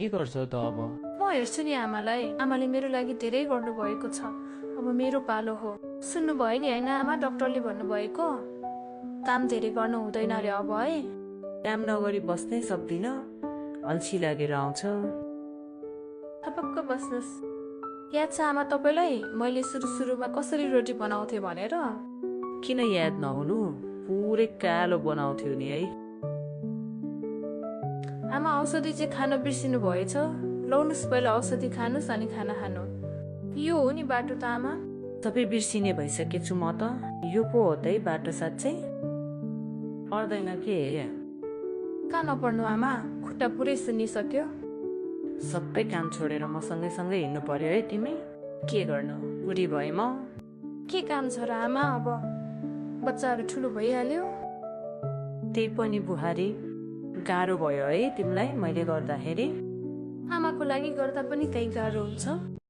के गर्छ त अब? म हेर्छु नि आमालाई। आमाले मेरो लागि धेरै गर्नुभएको छ। अब मेरो पालो हो। सुन्नुभयो नि होइन आमा, डक्टरले भन्नुभएको काम धेरै गर्नु हुँदैन अरे अब है। काम नगरी बस्नै सक्दिन, अल्छी लागेर आउँछ। थपक्क बस्नुहोस्। याद छ आमा तपाईँलाई मैले सुरुमा कसरी रोटी बनाउँथेँ भनेर? किन याद नहुनु, पुरै कालो बनाउँथ्यो नि है। आमा औषधि चाहिँ खान बिर्सिनु भएछ। लौनुहोस् पहिला औषधि खानुहोस् अनि खाना खानु। यो हो नि बाटो त आमा। सबै बिर्सिने भइसकेछु म त। यो पो हो त है बाटो साँच्चै? पर्दैन के? कहाँ नपर्नु आमा, खुट्टा पुरै सुनिसक्यो। सबै काम छोडेर म सँगै हिँड्नु पर्यो है तिमी? के गर्नु, बुढी भए म? के काम छ र आमा, अब बच्चाहरू ठुलो भइहाल्यो। त्यही पनि बुहारी, गाह्रो भयो है तिमीलाई मैले गर्दाखेरि? आमाको लागि गर्दा पनि कहीँ गाह्रो हुन्छ।